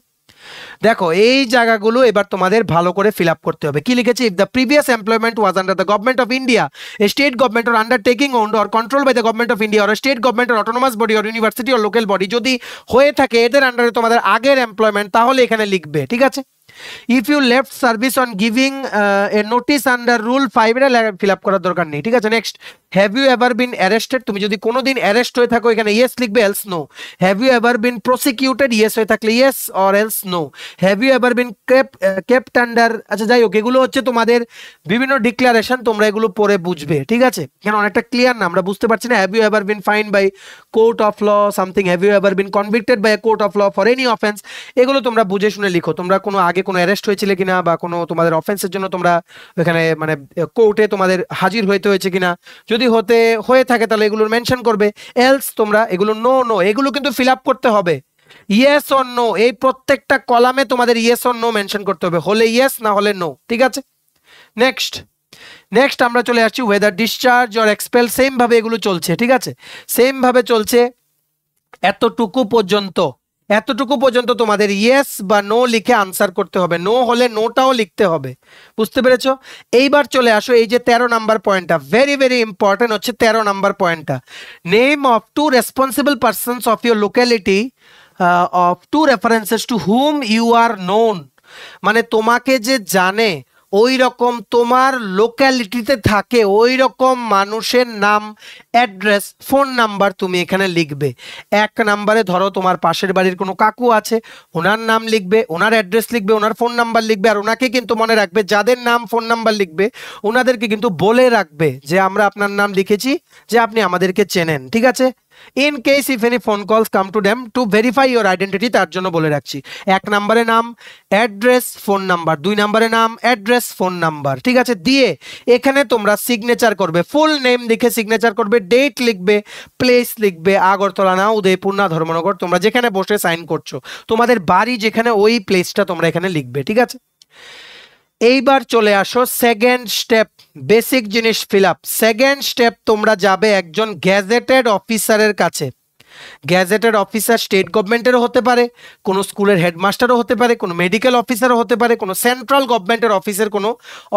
দেখো এই জায়গাগুলো এবার তোমাদের ভালো করে ফিল আপ করতে হবে। কি লিখেছে? If the previous employment was under the government of India, a state government or undertaking owned or control by the government of India or state government or autonomous body or university or local body, যদি হয়ে থাকে এদের আন্ডারে তোমাদের আগের এমপ্লয়মেন্ট তাহলে এখানে লিখবে, ঠিক আছে। If you left service on giving a notice under rule 5 এর ফিল আপ করার দরকার নেই, ঠিক আছে। Next, have you ever been arrested, তুমি যদি কোনোদিন অ্যারেস্ট হয়ে থাকো এখানে ইয়েস লিখবে, else no. Have you ever been prosecuted, yes হয়ে থাকলে yes or else no. Have you ever been kept under, আচ্ছা যাই হোক, এগুলো হচ্ছে তোমাদের বিভিন্ন ডিক্লারেশন, তোমরা এগুলো পড়ে বুঝবে, ঠিক আছে। কেন অনেকটা ক্লিয়ার না, আমরা বুঝতে পারছি না। Have you ever been fined by court of law something, have you ever been convicted by a court of law for any offence, এগুলো তোমরা বুঝে শুনে লিখো। তোমরা কোনো আগে কোনো অ্যারেস্ট হয়েছিলে কিনা, বা কোনো তোমাদের অফেন্সের জন্য তোমরা এখানে মানে কোর্টে তোমাদের হাজির হইতে হয়েছে কিনা, যদি হয়ে থাকে তাহলে এগুলোর মেনশন করবে। এলস তোমরা এগুলো নো নো এগুলো কিন্তু ফিল আপ করতে হবে। ইয়েস অর নো, এই প্রত্যেকটা কলামে তোমাদের ইয়েস অর নো মেনশন করতে হবে, হলে ইয়েস না হলে নো, ঠিক আছে। নেক্সট আমরা চলে আসছি weather discharge or expel, same ভাবে এগুলো চলছে, ঠিক আছে, সেম ভাবে চলছে। এতটুকু পর্যন্ত তোমাদের ইয়েস বা নো লিখে আনসার করতে হবে, নো হলে নোটাও লিখতে হবে, বুঝতে পেরেছো। এইবার চলে আসো এই যে 13 নাম্বার পয়েন্টটা, ভেরি ভেরি ইম্পর্টেন্ট হচ্ছে 13 নাম্বার পয়েন্টটা। Name of two responsible persons of your locality of two references to whom you are known, মানে তোমাকে যে জানে ওই রকম তোমার লোক্যালিটিতে থাকে ওই রকম মানুষের নাম, অ্যাড্রেস, ফোন নাম্বার তুমি এখানে লিখবে। 1 নাম্বারে ধরো তোমার পাশের বাড়ির কোনো কাকু আছে, ওনার নাম লিখবে, ওনার অ্যাড্রেস লিখবে, ওনার ফোন নাম্বার লিখবে। আর ওনাকে কিন্তু মনে রাখবে, যাদের নাম ফোন নাম্বার লিখবে ওনাদেরকে কিন্তু বলে রাখবে যে আমরা আপনার নাম লিখেছি, যে আপনি আমাদেরকে চেনেন, ঠিক আছে। In case if any phone calls come to them to verify your identity, তার জন্য বলে রাখছি। 1 নম্বরে নাম, অ্যাড্রেস, ফোন নাম্বার, 2 নম্বরে নাম, অ্যাড্রেস, ফোন নাম্বার, ঠিক আছে। দিয়ে এখানে তোমরা সিগনেচার করবে, ফুল নেম লিখে সিগনেচার করবে, ডেট লিখবে, প্লেস লিখবে, আগরতলা না উদয়পুর না ধর্মনগর, তোমরা যেখানে বসে সাইন করছো তোমাদের বাড়ি যেখানে ওই প্লেসটা তোমরা এখানে লিখবে, ঠিক আছে। এইবার চলে আসো সেকেন্ড স্টেপ, বেসিক জিনিস ফিল আপ। সেকেন্ড স্টেপ, তোমরা যাবে একজন গ্যাজেটেড অফিসারের কাছে। গ্যাজেটেড অফিসার স্টেট গভর্নমেন্টেরও হতে পারে, কোনো স্কুলের হেডমাস্টারও হতে পারে, কোনো মেডিকেল অফিসারও হতে পারে, কোনো সেন্ট্রাল গভর্নমেন্টের অফিসের কোনো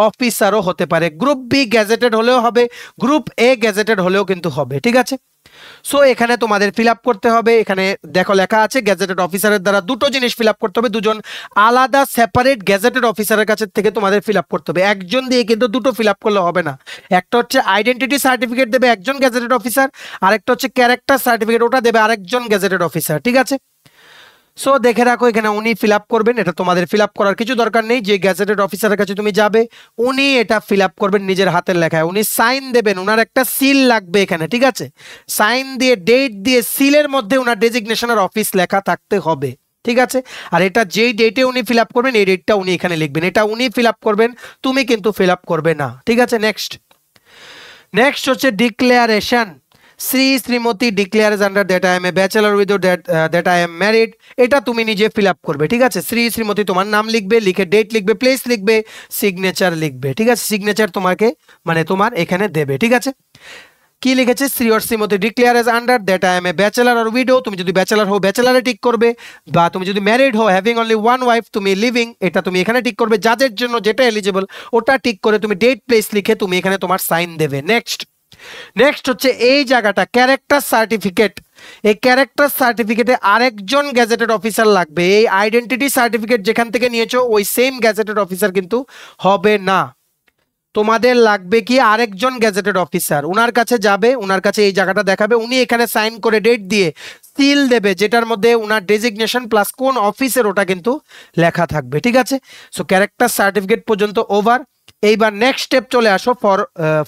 অফিসারও হতে পারে। গ্রুপ বি গ্যাজেটেড হলেও হবে, গ্রুপ এ গ্যাজেটেড হলেও কিন্তু হবে, ঠিক আছে। সো এখানে তোমাদের ফিল আপ করতে হবে, এখানে দেখো লেখা আছে গ্যাজেটেড অফিসারের দ্বারা দুটো জিনিস ফিল আপ করতে হবে, দুজন আলাদা সেপারেট গ্যাজেটেড অফিসারের কাছে থেকে তোমাদের ফিল আপ করতে হবে। একজন দিয়ে কিন্তু দুটো ফিল আপ করলে হবে না। একটা হচ্ছে আইডেন্টিটি সার্টিফিকেট দেবে একজন গ্যাজেটেড অফিসার, আরেকটা হচ্ছে ক্যারেক্টার সার্টিফিকেট, ওটা দেবে আরেকজন গ্যাজেটেড অফিসার, ঠিক আছে। সো দেখে রাখো এখানে উনি ফিল আপ করবেন, এটা তোমাদের ফিল আপ করার কিছু দরকার নেই। যে গ্যাজেটেড অফিসারের কাছে তুমি যাবে উনি এটা ফিল আপ করবেন নিজের হাতের লেখায়, উনি সাইন দেবেন, ওনার একটা সিল লাগবে এখানে, ঠিক আছে। সাইন দিয়ে ডেট দিয়ে সিলের মধ্যে ওনার ডেজিগনেশনের অফিস লেখা থাকতে হবে, ঠিক আছে। আর এটা যেই ডেটে উনি ফিল আপ করবেন এই ডেটটা উনি এখানে লিখবেন, এটা উনি ফিল আপ করবেন, তুমি কিন্তু ফিল আপ করবে না, ঠিক আছে। নেক্সট হচ্ছে declaration. Shrimati declares under that I M A bachelor with that I am married, এটা তুমি নিজে ফিল আপ করবে, ঠিক আছে। শ্রীমতী তোমার নাম লিখবে, লিখে ডেট লিখবে, প্লেস লিখবে, সিগনেচার লিখবে, ঠিক আছে। সিগনেচার তোমাকে মানে তোমার এখানে দেবে, ঠিক আছে। কি লিখেছে, Shrimati declares under that I M A bachelor or widow, তুমি যদি ব্যাচেলর হও ব্যাচেলারে টিক করবে, বা তুমি যদি ম্যারিড হও হ্যাভিং অনলি ওয়ান ওয়াইফ, তুমি লিভিং, এটা তুমি এখানে টিক করবে, যাদের জন্য যেটা এলিজিবল ওটা টিক করে তুমি ডেট প্লেস লিখে তুমি এখানে তোমার সাইন দেবে। নেক্সট হচ্ছে এই জায়গাটা ক্যারেক্টার সার্টিফিকেট। এই ক্যারেক্টার সার্টিফিকেটে আরেকজন গ্যাজেটেড অফিসার লাগবে। এই আইডেন্টিটি সার্টিফিকেট যেখান থেকে নিয়েছো ওই সেম গ্যাজেটেড অফিসার কিন্তু হবে না, তোমাদের লাগবে কি আরেকজন গ্যাজেটেড অফিসার। উনার কাছে যাবে, উনার কাছে এই জায়গাটা দেখাবে, উনি এখানে সাইন করে ডেট দিয়ে সিল দেবে, যেটার মধ্যে উনার ডেজিগনেশন প্লাস কোন অফিসের ওটা কিন্তু লেখা থাকবে, ঠিক আছে। সো ক্যারেক্টার সার্টিফিকেট পর্যন্ত ওভার। এইবার নেক্সট স্টেপ চলে আসো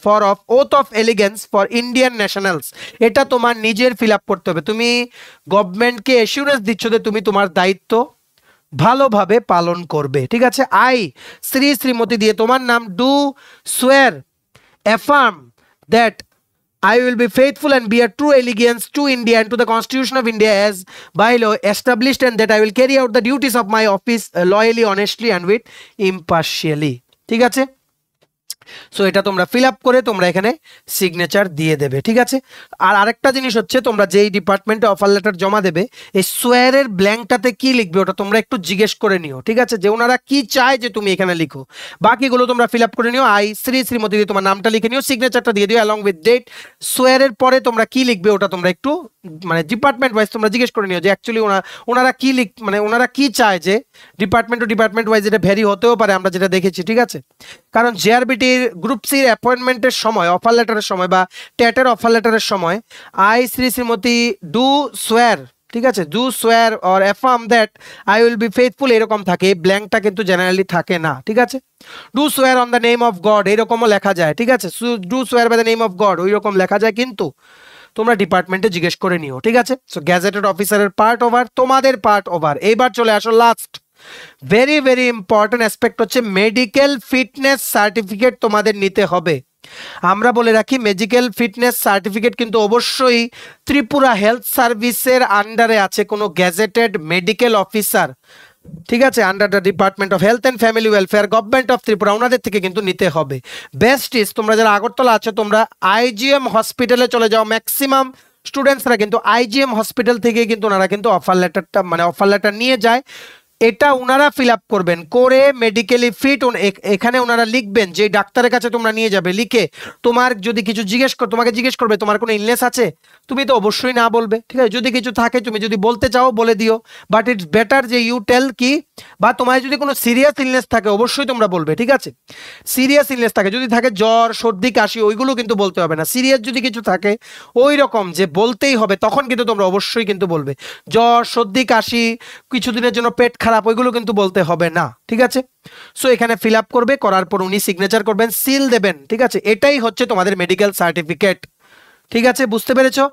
for of oath of elegance for Indian nationals. এটা তোমার নিজের ফিল আপ করতে হবে, তুমি গভর্নমেন্টকে এসিউরেন্স দিচ্ছ যে তুমি তোমার দায়িত্ব ভালোভাবে পালন করবে, ঠিক আছে। শ্রীমতী দিয়ে তোমার নাম, ডু সোয়ার affirm that I will be faithful and bear true allegiance to India and to the Constitution of India as by law established, and that I will carry out the duties of my office loyally, honestly and with impartially, ঠিক আছে। সো এটা তোমরা ফিল আপ করে তোমরা এখানে সিগনেচার দিয়ে দেবে, ঠিক আছে। আর আরেকটা জিনিস হচ্ছে, তোমরা যেই ডিপার্টমেন্টে অফার লেটার জমা দেবে, এই সোয়ারের ব্ল্যাঙ্কটাতে কি লিখবে ওটা তোমরা একটু জিজ্ঞেস করে নিও, ঠিক আছে, যে ওনারা কি চায় যে তুমি এখানে লিখো। বাকিগুলো তোমরা ফিল আপ করে নিও, আই শ্রী শ্রীমতী দিয়ে তোমার নামটা লিখে নিও, সিগনেচারটা দিয়ে দিও অ্যালং উইথ ডেট। সোয়ারের পরে তোমরা কি লিখবে ওটা তোমরা একটু মানে ডিপার্টমেন্ট ওয়াইজ তোমরা জিজ্ঞেস করে নিও যে অ্যাকচুয়ালি ওনারা কি মানে ওনারা কি চায়, যে ডিপার্টমেন্ট টু ডিপার্টমেন্ট ওয়াইজ এটা ভ্যারি হতেও পারে, আমরা যেটা দেখেছি, ঠিক আছে। কারণ জেআরবিটির গ্রুপ সির অ্যাপয়েন্টমেন্টের সময়, অফার লেটারের সময় বা টেটের অফার লেটারের সময় আই শ্রী শ্রীমতী ডু সোয়ার, ঠিক আছে, ডু সোয়ার or affirm that I will be faithful এরকম থাকে, এই ব্ল্যাঙ্কটা কিন্তু জেনারেলি থাকে না, ঠিক আছে। Do swear on the name of God এরকমও লেখা যায়, ঠিক আছে, do swear by the name of God ওই রকম লেখা যায়, কিন্তু তোমরা ডিপার্টমেন্টে জিজ্ঞেস করে নিও, ঠিক আছে। সো গ্যাজেটেড অফিসারের পার্ট ওভার, তোমাদের পার্ট ওভার। এইবার চলে আসো last very very important aspect হচ্ছে মেডিকেল ফিটনেস সার্টিফিকেট তোমাদের নিতে হবে। আমরা বলে রাখি মেডিকেল ফিটনেস সার্টিফিকেট কিন্তু অবশ্যই ত্রিপুরা হেলথ সার্ভিসের আন্ডারে আছে, কোনো গ্যাজেটেড মেডিকেল অফিসার, ঠিক আছে, under the department of health and family welfare government of Tripura, ওনাদের থেকে কিন্তু নিতে হবে। বেস্ট ইজ তোমরা যারা আগরতলা আছো তোমরা আইজিএম হসপিটালে চলে যাও, ম্যাক্সিমাম স্টুডেন্টসরা কিন্তু আইজিএম হসপিটাল থেকে কিন্তু ওনারা কিন্তু অফার লেটারটা মানে অফার লেটার নিয়ে যায়, এটা ওনারা ফিল আপ করবেন করে মেডিকেলি ফিট, এখানে ওনারা লিখবেন যে ডাক্তারের কাছে তোমরা নিয়ে যাবে, লিখে তোমার যদি কিছু তোমাকে জিজ্ঞেস করবে তোমার কোনো ইলনেস আছে, তুমি তো অবশ্যই না বলবে, ঠিক আছে, যদি কিছু থাকে তুমি যদি বলতে চাও বলে দিও, বাট ইটস বেটার যে ইউ টেল কি, বা তোমার যদি কোনো সিরিয়াস ইলনেস থাকে অবশ্যই তোমরা বলবে, ঠিক আছে। সিরিয়াস ইলনেস থাকে যদি থাকে জ্বর সর্দি কাশি ওইগুলো কিন্তু বলতে হবে না, সিরিয়াস যদি কিছু থাকে ওই রকম যে বলতেই হবে তখন কিন্তু তোমরা অবশ্যই কিন্তু বলবে। জ্বর সর্দি কাশি কিছুদিনের জন্য পেট খারাপ ওইগুলো কিন্তু বলতে হবে না, ঠিক আছে। সো এখানে ফিল আপ করবে, করার পর উনি সিগনেচার করবেন, সিল দেবেন, ঠিক আছে, এটাই হচ্ছে তোমাদের মেডিকেল সার্টিফিকেট, ঠিক আছে, বুঝতে পেরেছো।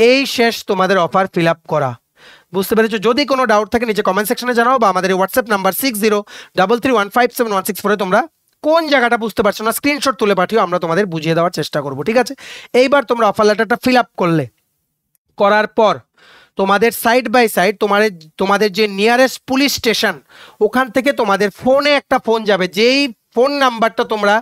এই শেষ তোমাদের অফার ফিল আপ করা, বুঝতে পেরেছো। যদি কোনো ডাউট থাকে নিচে কমেন্ট সেকশনে জানাও, বা আমাদের হোয়াটসঅ্যাপ নাম্বার 6033157164 তোমরা কোন জায়গাটা বুঝতে পারছো না স্ক্রিনশট তুলে পাঠিও, আমরা তোমাদের বুঝিয়ে দেওয়ার চেষ্টা করব, ঠিক আছে। এইবার তোমরা অফার লেটারটা ফিল আপ করলে, করার পর তোমাদের সাইড বাই সাইড তোমাদের যে নিয়ারেস্ট পুলিশ স্টেশন ওখান থেকে তোমাদের ফোনে একটা ফোন যাবে, যেই ফোন নাম্বারটা তোমরা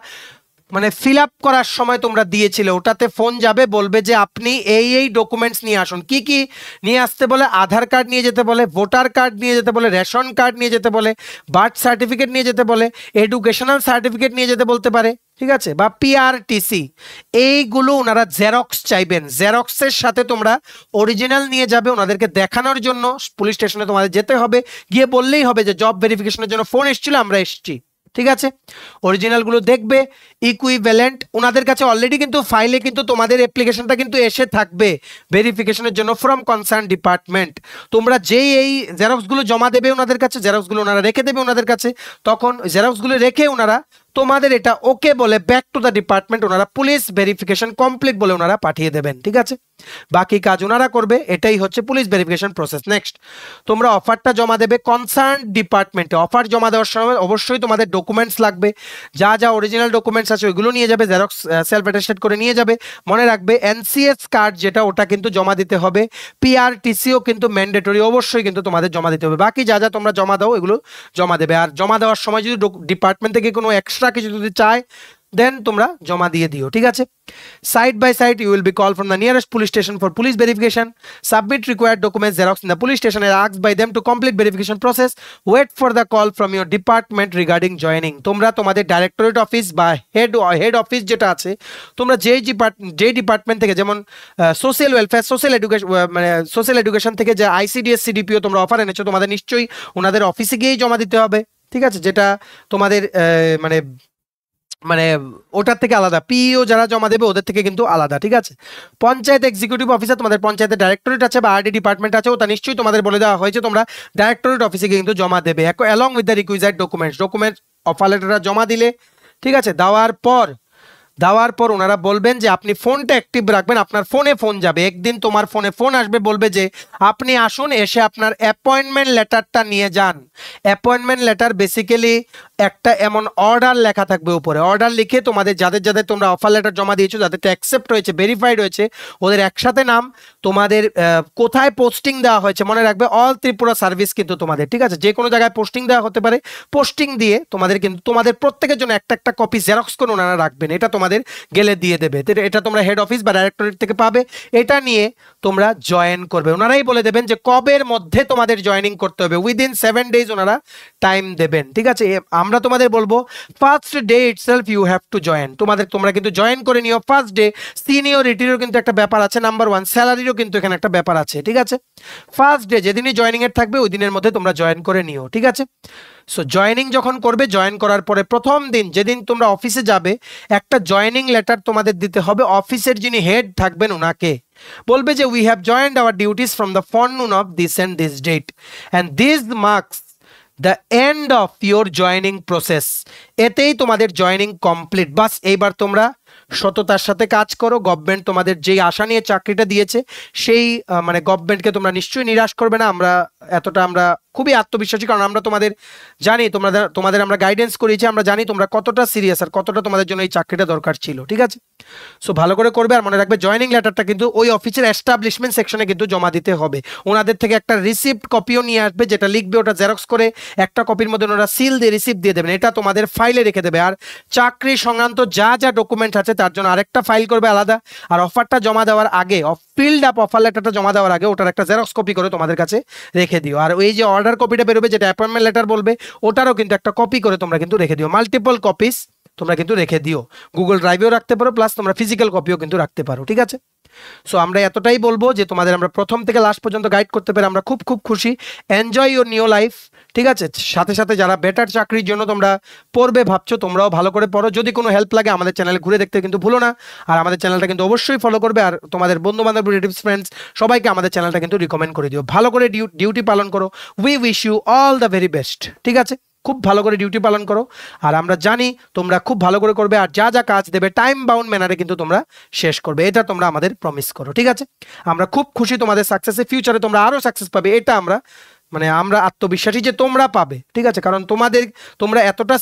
মানে ফিল আপ করার সময় তোমরা দিয়েছিলে ওটাতে ফোন যাবে, বলবে যে আপনি এই ডকুমেন্টস নিয়ে আসুন। কি কি নিয়ে আসতে বলে? আধার কার্ড নিয়ে যেতে বলে, ভোটার কার্ড নিয়ে যেতে বলে, রেশন কার্ড নিয়ে যেতে বলে, বার্থ সার্টিফিকেট নিয়ে যেতে বলে, এডুকেশনাল সার্টিফিকেট নিয়ে যেতে বলতে পারে, ঠিক আছে, বা পিআরটিসি, এইগুলো ওনারা জেরক্স চাইবেন, জেরক্সের সাথে তোমরা অরিজিনাল নিয়ে যাবে ওনাদেরকে দেখানোর জন্য। পুলিশ স্টেশনে তোমাদের যেতে হবে, গিয়ে বললেই হবে যে জব ভেরিফিকেশনের জন্য ফোন এসেছিল, আমরা এসেছি, ঠিক আছে। অরিজিনালগুলো দেখবে, ইকুইভ্যালেন্ট ওনাদের কাছে অলরেডি কিন্তু ফাইলে কিন্তু তোমাদের অ্যাপ্লিকেশনটা কিন্তু এসে থাকবে ভেরিফিকেশনের জন্য ফ্রম কনসার্ন ডিপার্টমেন্ট। তোমরা যেই এই জেরক্সগুলো জমা দেবে ওনাদের কাছে, জেরক্সগুলো ওনারা রেখে দেবে ওনাদের কাছে, তখন জেরক্সগুলো রেখে ওনারা তোমাদের এটা ওকে বলে ব্যাক টু দ্য ডিপার্টমেন্ট, ওনারা পুলিশ ভেরিফিকেশন কমপ্লিট বলে ওনারা পাঠিয়ে দেবেন, ঠিক আছে। বাকি কাজ ওনারা করবে, এটাই হচ্ছে পুলিশ ভেরিফিকেশন প্রসেস। নেক্সট তোমরা অফারটা জমা দেবে কনসার্ন ডিপার্টমেন্টে। অফার জমা দেওয়ার সময় অবশ্যই তোমাদের ডকুমেন্টস লাগবে, যা যা অরিজিনাল ডকুমেন্টস আছে ওইগুলো নিয়ে যাবে, জেরক্স সেলফ অ্যাটেস্টেড করে নিয়ে যাবে। মনে রাখবে এনসিএস কার্ড যেটা ওটা কিন্তু জমা দিতে হবে, পিআরটিসিও কিন্তু ম্যান্ডেটরি অবশ্যই কিন্তু তোমাদের জমা দিতে হবে। বাকি যা যা তোমরা জমা দাও এগুলো জমা দেবে। আর জমা দেওয়ার সময় যদি ডিপার্টমেন্ট থেকে কোনো এক্সট্রা কিছু যদি চায় দেন তোমরা জমা দিয়ে দিও, ঠিক আছে। Side by side you will be call from the nearest police station for police verification, submit required documents xerox in the police station and asked by them to complete verification process, wait for the call from your department regarding joining। তোমরা তোমাদের ডাইরেক্টরেট অফিস বা হেড অফিস যেটা আছে, তোমরা যেই ডিপার্টমেন্ট থেকে, যেমন সোশ্যাল ওয়েলফেয়ার সোশ্যাল এডুকেশন থেকে যে আইসিডিএস সিডিপিও তোমরা অফার এনেছো, তোমাদের নিশ্চয়ই ওনাদের অফিসে গিয়েই জমা দিতে হবে, ঠিক আছে, যেটা তোমাদের মানে মানে ওটার থেকে আলাদা, পিইও যারা জমা দেবে ওদের থেকে কিন্তু আলাদা, ঠিক আছে। পঞ্চায়েত এক্সিকিউটিভ অফিসার, তোমাদের পঞ্চায়েতের ডাইরেক্টরেট আছে বা আরডি ডিপার্টমেন্ট আছে, ওটা নিশ্চয়ই তোমাদের বলে দেওয়া হয়েছে তোমরা ডাইরেক্টরেট অফিসে গিয়ে কিন্তু জমা দেবে along with the requisite documents offer লেটারটা জমা দিলে, ঠিক আছে। দেওয়ার পর দেওয়ার পর ওনারা বলবেন যে আপনি ফোনটা অ্যাক্টিভ রাখবেন, আপনার ফোনে ফোন যাবে, একদিন তোমার ফোনে ফোন আসবে, বলবে যে আপনি আসুন, এসে আপনার অ্যাপয়েন্টমেন্ট লেটারটা নিয়ে যান। অ্যাপয়েন্টমেন্ট লেটার বেসিক্যালি একটা এমন অর্ডার লেখা থাকবে উপরে, অর্ডার লিখে তোমাদের যাদের যাদের তোমরা অফার লেটার জমা দিয়েছো, যাদেরটা অ্যাকসেপ্ট হয়েছে, ভেরিফাইড হয়েছে, ওদের একসাথে নাম, তোমাদের কোথায় পোস্টিং দেওয়া হয়েছে, মনে রাখবে অল ত্রিপুরা সার্ভিস কিন্তু তোমাদের, ঠিক আছে, যে কোনো জায়গায় পোস্টিং দেওয়া হতে পারে, পোস্টিং দিয়ে তোমাদের কিন্তু তোমাদের প্রত্যেকের জন্য একটা একটা কপি জেরক্স করে ওনারা রাখবেন, এটা তোমাদের গেলে দিয়ে দেবে, এটা তোমরা হেড অফিস বা ডাইরেক্টরেট থেকে পাবে, এটা নিয়ে তোমরা জয়েন করবে। ওনারাই বলে দেবেন যে কবের মধ্যে তোমাদের জয়েনিং করতে হবে, উইদিন 7 days ওনারা টাইম দেবেন, ঠিক আছে। আমরা তোমাদের বলবো first day itself you have to join, তোমরা কিন্তু জয়েন করে নিও ফার্স্ট ডে। সিনিয়রিটিরও কিন্তু একটা ব্যাপার আছে, নাম্বার 1 স্যালারিরও কিন্তু এখানে একটা ব্যাপার আছে, ঠিক আছে। ফার্স্ট ডে যেদিনই জয়েনিং এর থাকবে ওই দিনের মধ্যে তোমরা জয়েন করে নিও, ঠিক আছে। সো জয়েনিং যখন করবে, জয়েন করার পরে প্রথম দিন যেদিন তোমরা অফিসে যাবে, একটা জয়েনিং লেটার তোমাদের দিতে হবে অফিসের যিনি হেড থাকবেন ওনাকে, বলবে যে we have joined our duties from the forenoon of this and this date and this marks the end of your joining process. এতেই তোমাদের জয়েনিং কমপ্লিট। বাস এইবার তোমরা সততার সাথে কাজ করো, গভর্নমেন্ট তোমাদের যেই আশা নিয়ে চাকরিটা দিয়েছে সেই মানে গভর্নমেন্টকে তোমরা নিশ্চয়ই নিরাশ করবে না। আমরা খুবই আত্মবিশ্বাসী, কারণ আমরা তোমাদের জানি, তোমাদের আমরা গাইডেন্স করেছি, আমরা জানি তোমরা কতটা সিরিয়াস আর কতটা তোমাদের জন্য এই চাকরিটা দরকার ছিল, ঠিক আছে। সো ভালো করে করবে, আর মনে রাখবে জয়েনিং লেটারটা কিন্তু ওই অফিসের এস্টাবলিশমেন্ট সেকশনে কিন্তু জমা দিতে হবে। ওনাদের থেকে একটা রিসিপ্ট কপিও নিয়ে আসবে, যেটা লিখবে ওটা জেরক্স করে একটা কপির মধ্যে ওনারা সিল দিয়ে রিসিপ্ট দিয়ে দেবেন, এটা তোমাদের ফাইলে রেখে দেবে। আর চাকরি সংক্রান্ত যা যা ডকুমেন্ট আছে তার জন্য আরেকটা ফাইল করবে আলাদা, আর অফারটা জমা দেওয়ার আগে ফিল্ড আপ অফার লেটারটা জমা দেওয়ার আগে ওটার একটা জেরক্স কপি করে তোমাদের কাছে রেখে দিও। আর ওই যে অর্ডার কপিটা বেরোবে, যেটা অ্যাপয়েন্টমেন্ট লেটার বলবে, ওটারও কিন্তু একটা কপি করে তোমরা কিন্তু রেখে দিও, মাল্টিপল কপিস তোমরা কিন্তু রেখে দিও, গুগল ড্রাইভেও রাখতে পারো, প্লাস তোমরা ফিজিক্যাল কপিও কিন্তু রাখতে পারো, ঠিক আছে। সো আমরা এতটাই বলবো যে তোমাদের আমরা প্রথম থেকে লাস্ট পর্যন্ত গাইড করতে পেরে আমরা খুব খুব খুশি। এনজয় ইউর নিউ লাইফ, ঠিক আছে। সাথে সাথে যারা বেটার চাকরির জন্য তোমরা পড়বে ভাবছো, তোমরাও ভালো করে পড়ো। যদি কোনো হেল্প লাগে আমাদের চ্যানেলে ঘুরে দেখতে কিন্তু ভুলো না, আর আমাদের চ্যানেলটা কিন্তু অবশ্যই ফলো করবে, আর তোমাদের বন্ধু বান্ধব, রিলেটিভস, ফ্রেন্ডস সবাইকে আমাদের চ্যানেলটা কিন্তু রিকমেন্ড করে দিও। ভালো করে ডিউটি পালন করো। We wish you all the very best, ঠিক আছে। খুব ভালো করে ডিউটি পালন করো, আর আমরা জানি তোমরা খুব ভালো করে করবে, আর যা যা কাজ দেবে টাইম বাউন্ড ম্যানারে কিন্তু তোমরা শেষ করবে, এটা তোমরা আমাদের প্রমিস করো, ঠিক আছে। আমরা খুব খুশি তোমাদের সাকসেসে, ফিউচারে তোমরা আরো সাকসেস পাবে, এটা আমরা আত্মবিশ্বাসী যে তোমরা পাবে, ঠিক আছে। কারণ তোমরা এতটা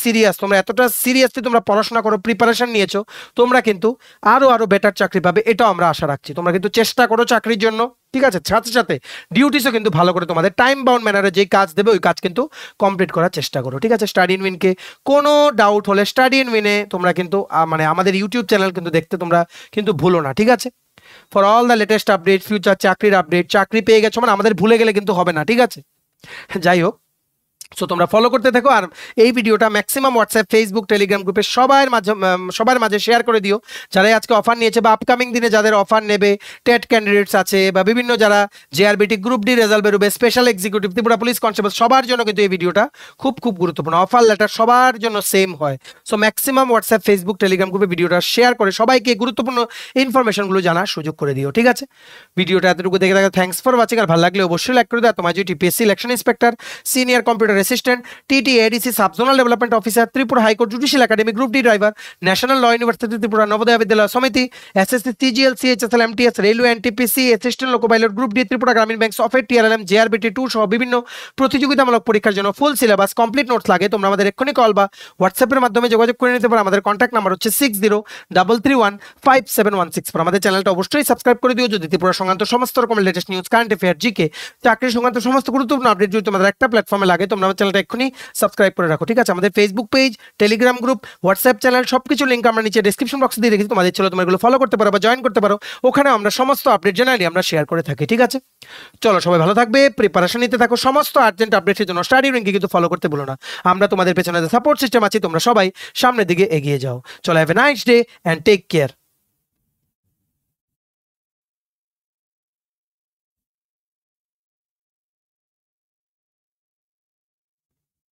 সিরিয়াসলি তোমরা পড়াশোনা করো, প্রিপারেশন নিয়েছো, তোমরা কিন্তু আরো বেটার চাকরি পাবে, এটাও আমরা আশা রাখছি। তোমরা কিন্তু চেষ্টা করো চাকরির জন্য, ঠিক আছে। সাথে সাথে ডিউটিসও কিন্তু ভালো করে তোমাদের টাইম বাউন্ড ম্যানারে যে কাজ দেবে ওই কাজ কিন্তু কমপ্লিট করার চেষ্টা করো, ঠিক আছে। স্টাডি ইন উইনকে কোনো ডাউট হলে স্টাডি ইন উইনে তোমরা কিন্তু আমাদের ইউটিউব চ্যানেল কিন্তু দেখতে তোমরা কিন্তু ভুলো না, ঠিক আছে। For all the latest update, future চাকরির আপডেট, চাকরি পেয়ে গেছো মানে আমাদের ভুলে গেলে কিন্তু হবে না, ঠিক আছে। যাই হোক, সো তোমরা ফলো করতে থাকো, আর এই ভিডিওটা ম্যাক্সিমাম হোয়াটসঅ্যাপ, ফেসবুক, টেলিগ্রাম গ্রুপে সবার মাঝে শেয়ার করে দিও, যারা আজকে অফার নিয়েছে বা আপকামিং দিনে যাদের অফার নেবে, টেট ক্যান্ডিডেটস আছে, বা বিভিন্ন যারা জেআরবিটি গ্রুপ ডি রেজাল্ট বেরোবে, special executive, Tripura police constable, সবার জন্য কিন্তু এই ভিডিওটা খুব খুব গুরুত্বপূর্ণ। অফার লেটার সবার জন্য সেম হয়। So maximum WhatsApp, Facebook, Telegram গ্রুপে ভিডিওটা শেয়ার করে সবাইকে গুরুত্বপূর্ণ ইনফরমেশনগুলো জানার সুযোগ করে দিও, ঠিক আছে। ভিডিওটা এতটুকু দেখে থাকা থ্যাঙ্কস ফর ওয়াচিং, আর ভালো লাগলে অবশ্যই লাইক করে দাও। তোমার যদি TPSC election inspector, senior computer assistant, TT ADC, subzonal development officer, Tripura high court judicial academy, group D driver, national law university Tripura, Navodaya Vidyalaya Samiti, SSC, CGL, CHSL, MTS, railway, NTPC, assistant loco pilot, group D, Tripura Gramin bank, software, TRLM, JRBT 2 সহ বিভিন্ন প্রতিযোগিতামূলক পরীক্ষার জন্য ফুল সিলেবাস, কমপ্লিট নোটস লাগে, তোমরা আমাদের এক্ষুনি কল বা হোয়াটসঅ্যাপের মাধ্যমে যোগাযোগ করে নিতে পারো। আমাদের কন্ট্যাক্ট নাম্বার হচ্ছে 6033157164। আমাদের চ্যানেলটা অবশ্যই সাবস্ক্রাইব করে দিও, যদি ত্রিপুরা সংক্রান্ত সমস্ত রকমের latest news, current affair, GK, চাকরি সংক্রান্ত সমস্ত গুরুত্বপূর্ণ আপডেট যদি তোমাদের একটা প্ল্যাটফর্মে লাগে, তোমরা আমার চ্যানেলটা এক্ষুনি সাবস্ক্রাইব করে রাখো, ঠিক আছে। আমাদের Facebook page, Telegram group, WhatsApp channel সবকিছু লিঙ্ক আমরা নিচে ডেসক্রিপশন বক্সে দিয়ে রেখেছি, তোমাদের তোমরা এগুলো ফলো করতে পারো বা জয়েন করতে পারো, ওখানে আমরা সমস্ত আপডেট জেনারেলি আমরা শেয়ার করে থাকি, ঠিক আছে। চলো সবাই ভালো থাকবে, প্রিপারেশন নিতে থাকো, সমস্ত আর্জেন্ট আপডেটের জন্য স্টাডি লিঙ্কে কিন্তু ফলো করতে ভুলো না। আমরা তোমাদের পেছনে সাপোর্ট সিস্টেম আছি, তোমরা সবাই সামনের দিকে এগিয়ে যাও। চলো, have a nice day and take care.